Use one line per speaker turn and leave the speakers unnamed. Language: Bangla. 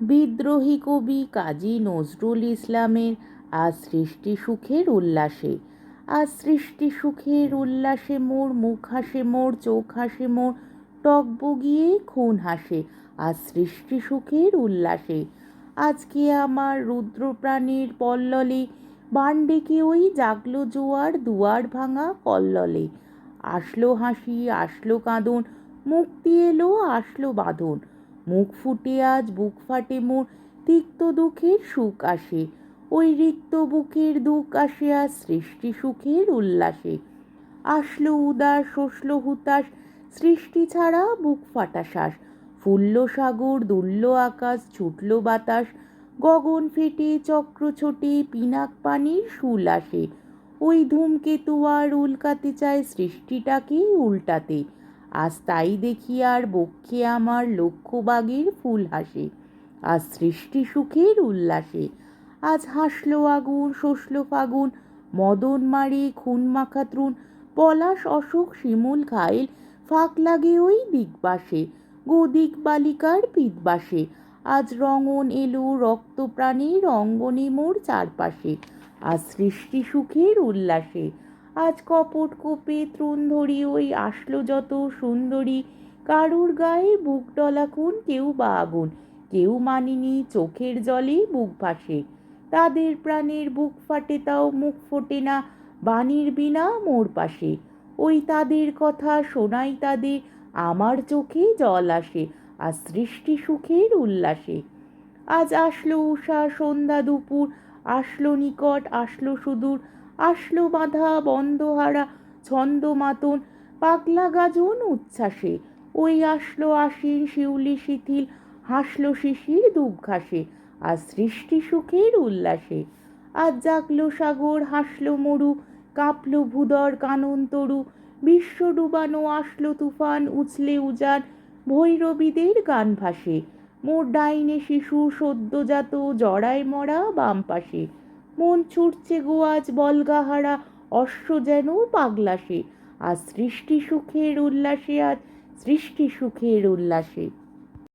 বিদ্রোহী কবি কাজী নজরুল ইসলামের আজ সৃষ্টি সুখের উল্লাসে। আজ সৃষ্টি সুখের উল্লাসে মোর মুখ হাসে, মোর চোখ হাসে, মোর টক বগিয়ে খুন হাসে। আজ সৃষ্টি সুখের উল্লাসে। আজকে আমার রুদ্রপ্রাণের পল্ললে বান ডেকে ওই জাগলো জোয়ার, দুয়ার ভাঙা কল্ললে। আসলো হাসি, আসলো কাঁদন, মুক্তি এলো, আসলো বাঁধন। মুখ ফুটে আজ বুক ফাটে মোর, তিক্ত দুঃখের সুখ আসে। ওই রিক্ত বুকের দুঃখ আসে আজ সৃষ্টি সুখের উল্লাসে। আসলো উদাস, শসলো হুতাশ, সৃষ্টি ছাড়া বুক ফাটা শ্বাস। ফুলল সাগর, দুলল আকাশ, ছুটল বাতাস, গগন ফেটে চক্র ছোটে, পিনাক পানির শুল আসে। ওই ধূমকেতু আর উল্কাতে চায় সৃষ্টিটাকে উল্টাতে। আজ তাই দেখি আর বক্ষে আমার লক্ষ বাগের ফুল হাসে। আজ সৃষ্টি সুখের উল্লাসে। আজ হাসলো আগুন, শসলো ফাগুন, মদন মারে খুন মাখা তৃণ, পলাশ অশোক শিমুল ঘাইল, ফাঁক লাগে ওই দিগবাসে, গোদিক বালিকার পিতবাসে। আজ রঙন এলো রক্ত প্রাণের অঙ্গনে মোর চারপাশে। আজ সৃষ্টি সুখের উল্লাসে। আজ কপট কোপে তৃণ ধরি ওই আসলো যত সুন্দরী, কারুর গায়ে বুক ডলা খুন, কেউ বা আগুন, কেউ মানিনি চোখের জলে বুক ভাসে। তাদের প্রাণের বুক ফাটে তাও মুখ ফোটে না, বাণীর বিনা মোর পাশে। ওই তাদের কথা শোনাই তাদের, আমার চোখে জল আসে। আজ সৃষ্টি সুখের উল্লাসে। আজ আসলো উষা সন্ধ্যা দুপুর, আসলো নিকট আসলো সুদূর, আসলো বাঁধা বন্ধহারা ছন্দ মাতন, পাগলা গাজন উচ্ছ্বাসে। ওই আসলো আশ্বিন শিউলি শিথিল, হাসলো শিশির দুব ঘাসে। আজ সৃষ্টি সুখের উল্লাসে। আজ জাগলো সাগর, হাসলো মরু, কাঁপলো ভূদর কানন তরু, বিশ্ব ডুবানো আসলো তুফান, উছলে উজান ভৈরবীদের গান ভাসে। মোর ডাইনে শিশু সদ্যজাত, জড়ায় মরা বাম পাশে। মন ছুটছে গো আজ বলগাহারা, অশ্ব যেন পাগলাসে। আজ সৃষ্টি সুখের উল্লাসে, আজ সৃষ্টি সুখের উল্লাসে।